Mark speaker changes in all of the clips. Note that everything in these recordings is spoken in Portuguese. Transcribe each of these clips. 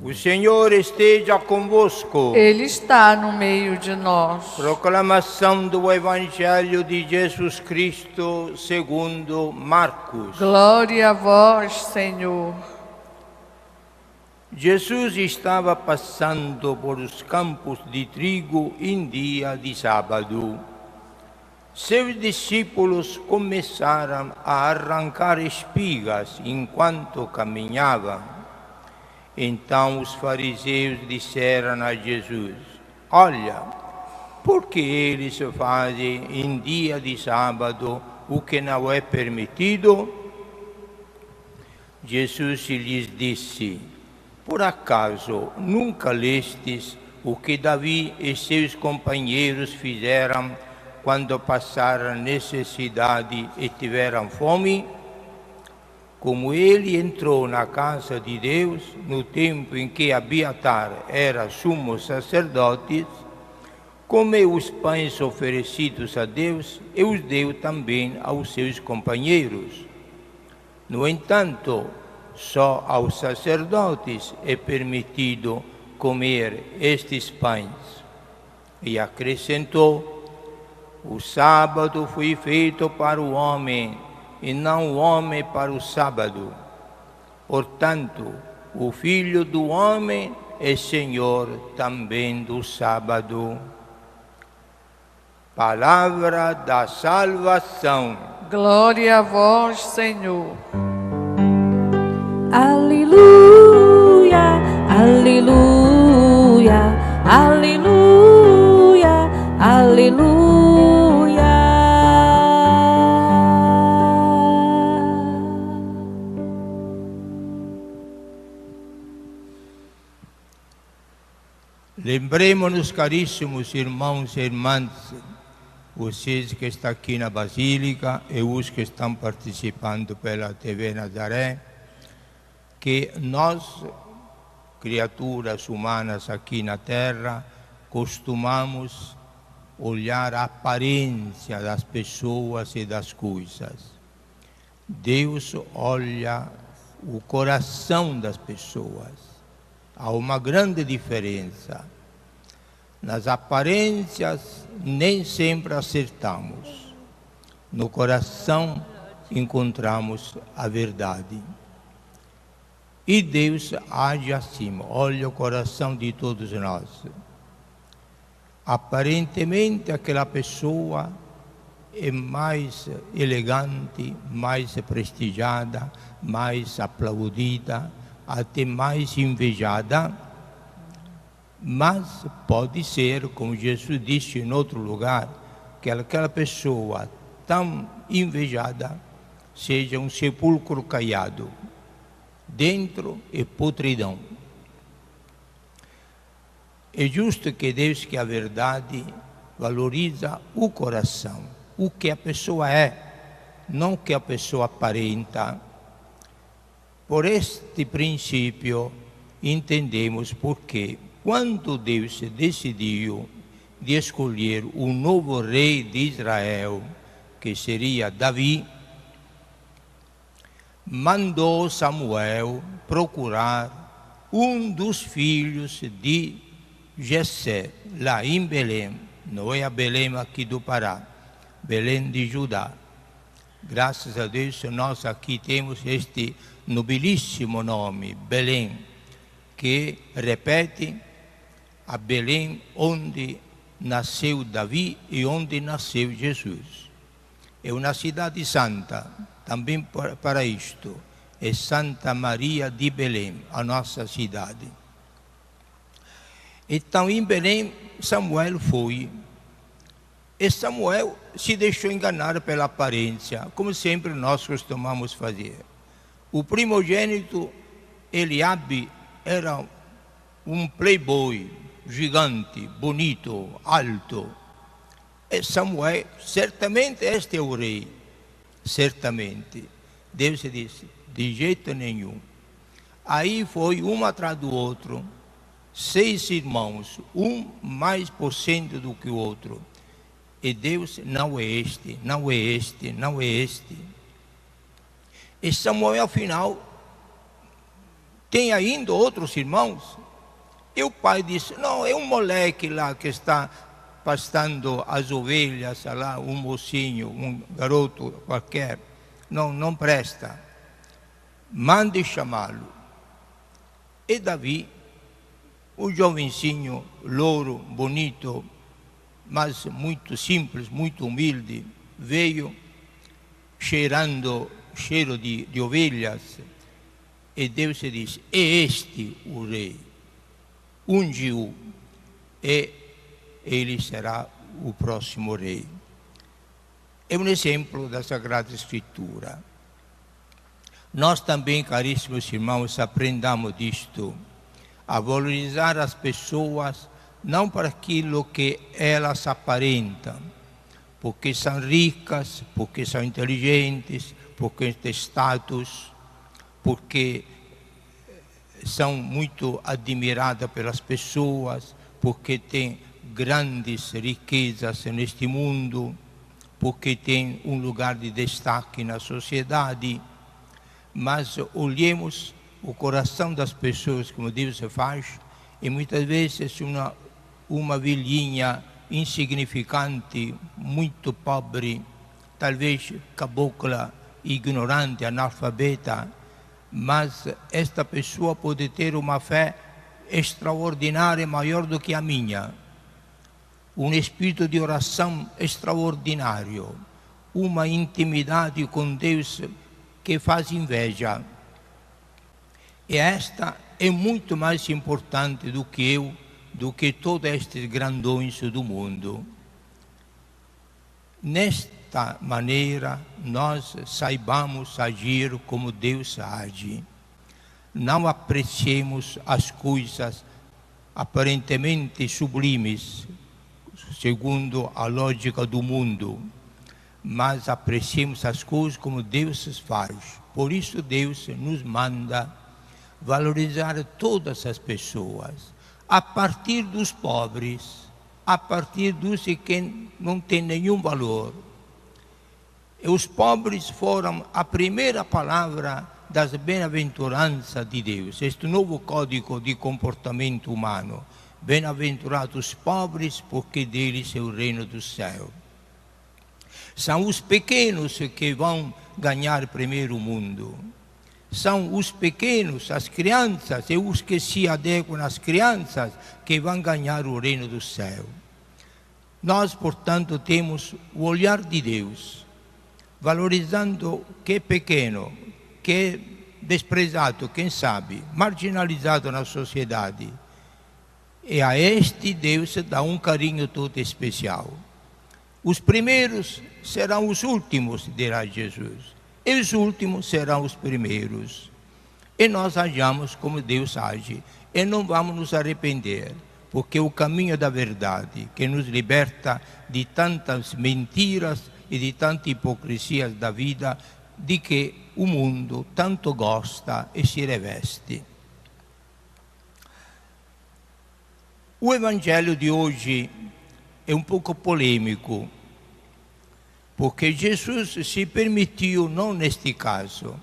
Speaker 1: O Senhor esteja convosco.
Speaker 2: Ele está no meio de nós.
Speaker 1: Proclamação do Evangelho de Jesus Cristo segundo Marcos.
Speaker 2: Glória a vós, Senhor.
Speaker 1: Jesus estava passando por os campos de trigo em dia de sábado. Seus discípulos começaram a arrancar espigas enquanto caminhavam. Então os fariseus disseram a Jesus: Olha, por que eles fazem em dia de sábado o que não é permitido? Jesus lhes disse: Por acaso nunca lestes o que Davi e seus companheiros fizeram quando passaram necessidade e tiveram fome? Como ele entrou na casa de Deus no tempo em que Abiatar era sumo sacerdote, comeu os pães oferecidos a Deus e os deu também aos seus companheiros. No entanto, só aos sacerdotes é permitido comer estes pães. E acrescentou: O sábado foi feito para o homem, e não o homem para o sábado. Portanto, o Filho do Homem é Senhor também do sábado. Palavra da salvação.
Speaker 2: Glória a vós, Senhor.
Speaker 3: Aleluia, aleluia, aleluia, aleluia.
Speaker 1: Lembremos-nos, caríssimos irmãos e irmãs, vocês que estão aqui na Basílica e os que estão participando pela TV Nazaré, que nós, criaturas humanas aqui na Terra, costumamos olhar a aparência das pessoas e das coisas. Deus olha o coração das pessoas. Há uma grande diferença. Nas aparências nem sempre acertamos. No coração encontramos a verdade. E Deus age assim, olha o coração de todos nós. Aparentemente aquela pessoa é mais elegante, mais prestigiada, mais aplaudida, até mais invejada, mas pode ser, como Jesus disse em outro lugar, que aquela pessoa tão invejada seja um sepulcro caiado, dentro é podridão. É justo que Deus, que a verdade valoriza o coração, o que a pessoa é, não o que a pessoa aparenta. Por este princípio, entendemos porque, quando Deus decidiu de escolher o novo rei de Israel, que seria Davi, mandou Samuel procurar um dos filhos de Jessé, lá em Belém. Não é a Belém aqui do Pará, Belém de Judá. Graças a Deus, nós aqui temos este nobilíssimo nome, Belém, que repete a Belém onde nasceu Davi e onde nasceu Jesus. É uma cidade santa, também para isto. É Santa Maria de Belém, a nossa cidade. Então, em Belém, Samuel foi. E Samuel se deixou enganar pela aparência, como sempre nós costumamos fazer. O primogênito, Eliabe, era um playboy gigante, bonito, alto. E Samuel, certamente este é o rei, certamente. Deus disse, de jeito nenhum. Aí foi um atrás do outro, 6 irmãos, um mais potente do que o outro. E Deus, não é este, não é este, não é este. E Samuel, ao final, Tem ainda outros irmãos? E o pai disse, não, é um moleque lá que está pastando as ovelhas lá, um mocinho, um garoto qualquer. Não presta. Mande chamá-lo. E Davi, o jovencinho, louro, bonito, mas muito simples, muito humilde, veio cheiro de ovelhas. E Deus disse, é este o rei. Unge-o, e ele será o próximo rei. É um exemplo da Sagrada Escritura. Nós também, caríssimos irmãos, aprendamos disto, a valorizar as pessoas não para aquilo que elas aparentam, porque são ricas, porque são inteligentes, porque têm status, porque são muito admiradas pelas pessoas, porque têm grandes riquezas neste mundo, porque têm um lugar de destaque na sociedade. Mas olhemos o coração das pessoas, como Deus faz, e muitas vezes uma velhinha insignificante, muito pobre, talvez cabocla, ignorante, analfabeta, mas esta pessoa pode ter uma fé extraordinária, maior do que a minha, um espírito de oração extraordinário, uma intimidade com Deus que faz inveja. E esta é muito mais importante do que eu, do que todos estes grandões do mundo. Nesta maneira, nós saibamos agir como Deus age. Não apreciemos as coisas aparentemente sublimes, segundo a lógica do mundo, mas apreciemos as coisas como Deus faz. Por isso Deus nos manda valorizar todas as pessoas, a partir dos pobres, a partir dos que não têm nenhum valor. E os pobres foram a primeira palavra das bem-aventuranças de Deus, este novo código de comportamento humano. Bem-aventurados os pobres, porque deles é o reino do céu. São os pequenos que vão ganhar primeiro o mundo. São os pequenos, as crianças, e os que se adequam às crianças, que vão ganhar o reino do céu. Nós, portanto, temos o olhar de Deus, valorizando o que é pequeno, que é desprezado, quem sabe, marginalizado na sociedade. E a este Deus dá um carinho todo especial. Os primeiros serão os últimos, dirá Jesus. E os últimos serão os primeiros. E nós hajamos como Deus age. E não vamos nos arrepender, porque o caminho da verdade, que nos liberta de tantas mentiras e de tantas hipocrisias da vida, de que o mundo tanto gosta e se reveste. O Evangelho de hoje é um pouco polêmico, porque Jesus se permitiu, não neste caso,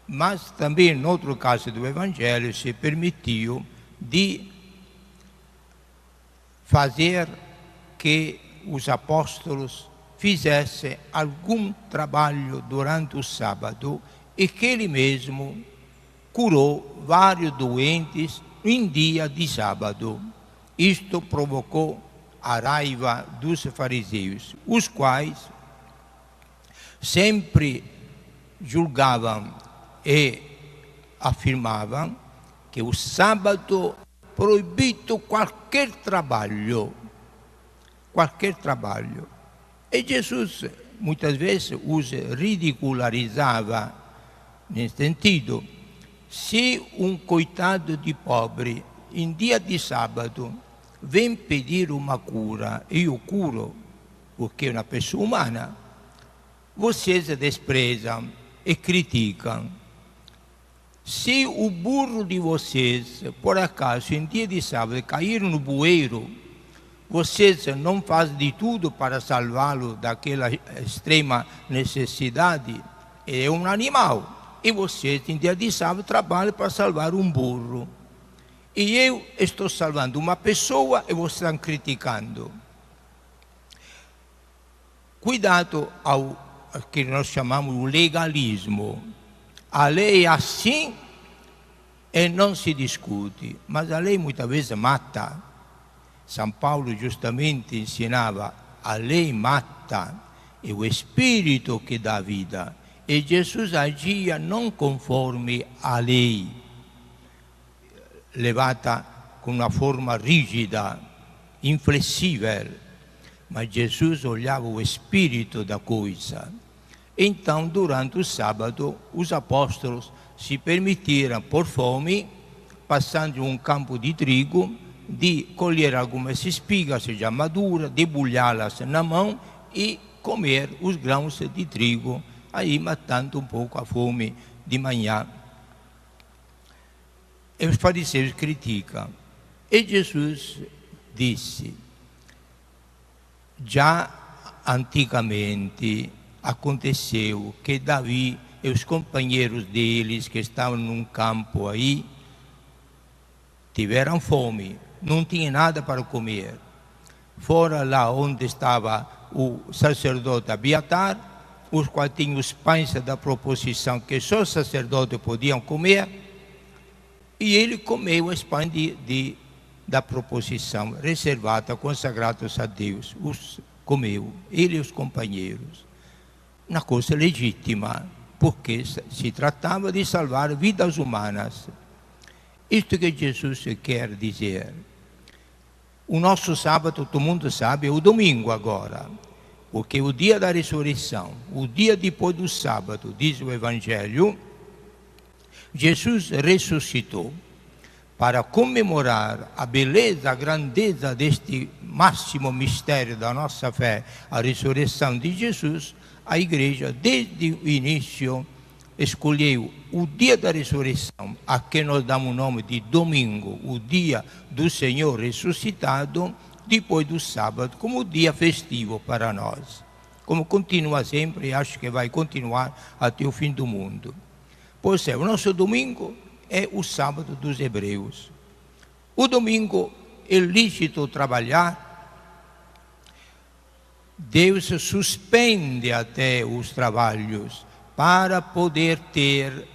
Speaker 1: mas também em outro caso do Evangelho, se permitiu de fazer que os apóstolos fizessem algum trabalho durante o sábado e que ele mesmo curou vários doentes em dia de sábado. Isto provocou a raiva dos fariseus, os quais sempre julgavam e afirmavam que o sábado proibido qualquer trabalho. E Jesus muitas vezes os ridicularizava nesse sentido. Se um coitado de pobre em dia de sábado vem pedir uma cura e eu curo, porque é uma pessoa humana, vocês desprezam e criticam. Se o burro de vocês, por acaso, em dia de sábado, cair no bueiro, vocês não fazem de tudo para salvá-lo daquela extrema necessidade? É um animal. e vocês, em dia de sábado, trabalham para salvar um burro. E eu estou salvando uma pessoa e vocês estão criticando. Cuidado ao que nós chamamos de legalismo. A lei é assim e não se discute, mas a lei muitas vezes mata. São Paulo justamente ensinava: a lei mata, é o Espírito que dá vida. E Jesus agia não conforme a lei, levata com uma forma rígida, inflessível, mas Jesus olhava o espírito da coisa. Então, durante o sábado, os apóstolos se permitiram, por fome, passando um campo de trigo, de colher algumas espigas já maduras, debulhá-las na mão e comer os grãos de trigo, aí matando um pouco a fome de manhã. E os fariseus criticam. E Jesus disse: já antigamente aconteceu que Davi e os companheiros deles que estavam num campo aí tiveram fome, não tinha nada para comer. Fora lá onde estava o sacerdote Abiatar, os quais tinham os pães da proposição que só os sacerdotes podiam comer, e ele comeu os pães da proposição reservada, consagrados a Deus. Os comeu, ele e os companheiros. Uma coisa legítima, porque se tratava de salvar vidas humanas. Isto que Jesus quer dizer. O nosso sábado, todo mundo sabe, é o domingo agora, porque é o dia da ressurreição, o dia depois do sábado, diz o Evangelho, Jesus ressuscitou. Para comemorar a beleza, a grandeza deste máximo mistério da nossa fé, a ressurreição de Jesus, a igreja, desde o início, escolheu o dia da ressurreição, a que nós damos o nome de domingo, o dia do Senhor ressuscitado, depois do sábado, como dia festivo para nós. Como continua sempre, e acho que vai continuar até o fim do mundo. Pois é, o nosso domingo é o sábado dos hebreus. O domingo é lícito trabalhar. Deus suspende até os trabalhos para poder ter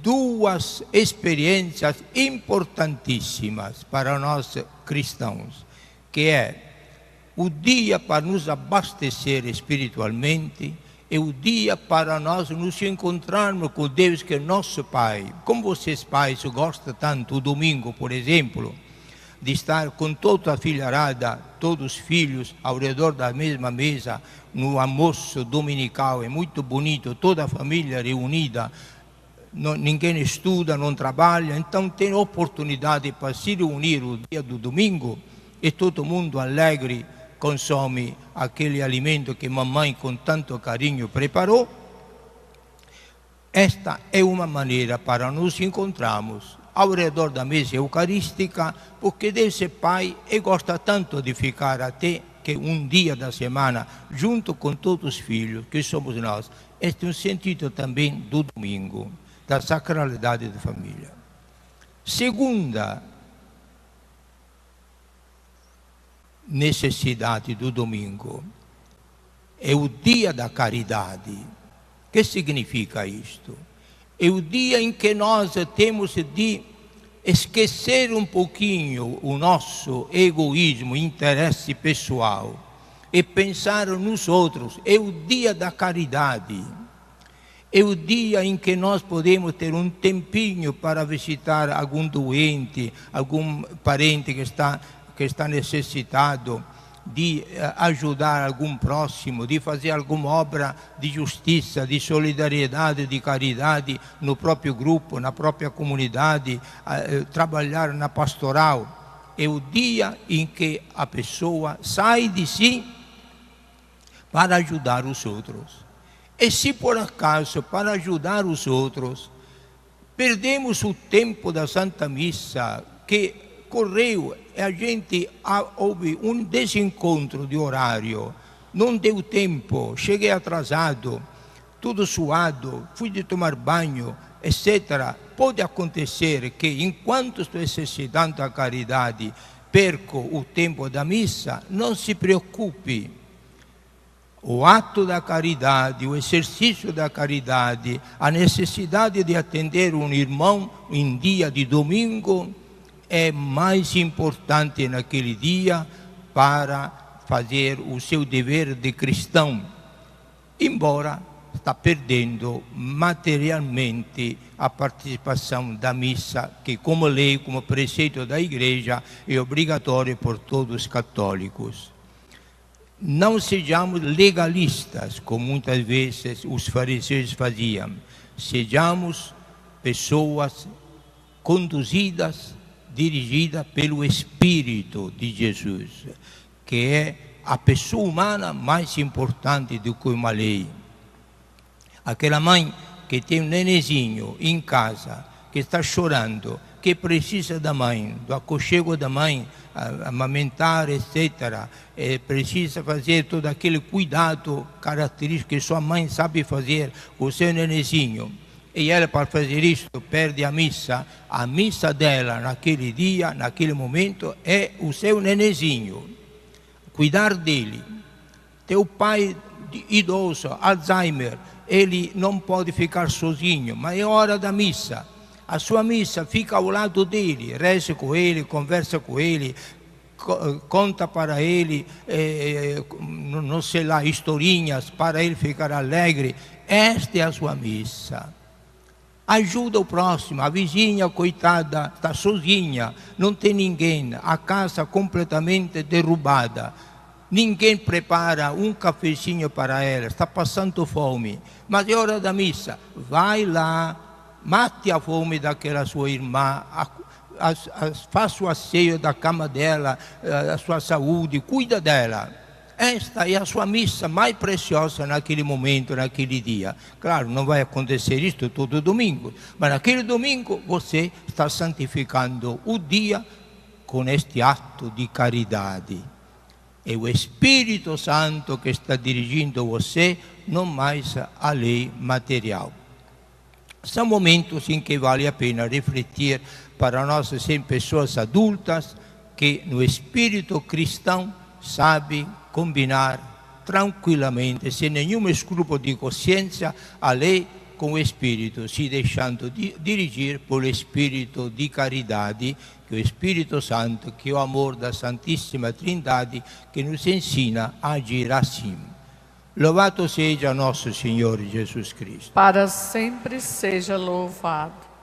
Speaker 1: duas experiências importantíssimas para nós cristãos, que é o dia para nos abastecer espiritualmente, é o dia para nós nos encontrarmos com Deus, que é nosso Pai. Como vocês pais gostam tanto, o domingo, por exemplo, de estar com toda a filharada, todos os filhos ao redor da mesma mesa, no almoço dominical, é muito bonito, toda a família reunida, ninguém estuda, não trabalha, então tem oportunidade para se reunir o dia do domingo e todo mundo alegre consome aquele alimento que mamãe com tanto carinho preparou. Esta é uma maneira para nos encontrarmos ao redor da mesa eucarística, porque Deus é Pai e gosta tanto de ficar até que um dia da semana junto com todos os filhos, que somos nós. Este é um sentido também do domingo, da sacralidade da família. Segunda necessidade do domingo é o dia da caridade. O que significa isto? É o dia em que nós temos de esquecer um pouquinho o nosso egoísmo, interesse pessoal e pensar nos outros. É o dia da caridade. É o dia em que nós podemos ter um tempinho para visitar algum doente, algum parente que está necessitado, de ajudar algum próximo, de fazer alguma obra de justiça, de solidariedade, de caridade no próprio grupo, na própria comunidade, trabalhar na pastoral. É o dia em que a pessoa sai de si para ajudar os outros. E se por acaso, para ajudar os outros, perdemos o tempo da Santa Missa, que correu, a gente houve um desencontro de horário, não deu tempo, cheguei atrasado, tudo suado, fui de tomar banho, etc. Pode acontecer que, enquanto estou exercitando a caridade, perco o tempo da missa. Não se preocupe. O ato da caridade, o exercício da caridade, a necessidade de atender um irmão em dia de domingo é mais importante naquele dia para fazer o seu dever de cristão, embora está perdendo materialmente a participação da missa, que como lei, como preceito da Igreja, é obrigatório por todos os católicos. Não sejamos legalistas, como muitas vezes os fariseus faziam. Sejamos pessoas conduzidas, dirigidas pelo Espírito de Jesus, que é a pessoa humana mais importante do que uma lei. Aquela mãe que tem um nenenzinho em casa, que está chorando, que precisa da mãe, do aconchego da mãe, amamentar, etc. Precisa fazer todo aquele cuidado característico que sua mãe sabe fazer com o seu nenenzinho. E ela, para fazer isso, perde a missa dela naquele dia, naquele momento, é o seu nenenzinho. Cuidar dele. Teu pai idoso, Alzheimer, ele não pode ficar sozinho, mas é hora da missa. A sua missa fica ao lado dele, reze com ele, conversa com ele, conta para ele, não sei lá, historinhas para ele ficar alegre. Esta é a sua missa. Ajuda o próximo. A vizinha, coitada, está sozinha, não tem ninguém, a casa completamente derrubada. Ninguém prepara um cafezinho para ela, está passando fome. Mas é hora da missa. Vai lá, mate a fome daquela sua irmã, faça o asseio da cama dela, a sua saúde, cuida dela. Esta é a sua missa mais preciosa naquele momento, naquele dia. Claro, não vai acontecer isto todo domingo, mas naquele domingo você está santificando o dia com este ato de caridade. É o Espírito Santo que está dirigindo você, não mais a lei material. São momentos em que vale a pena refletir para nós, sem pessoas adultas, que no espírito cristão sabe combinar tranquilamente, sem nenhum escrúpulo de consciência, a lei com o Espírito, se deixando dirigir pelo Espírito de caridade, que é o Espírito Santo, que é o amor da Santíssima Trindade, que nos ensina a agir assim. Louvado seja nosso Senhor Jesus Cristo.
Speaker 2: Para sempre seja louvado.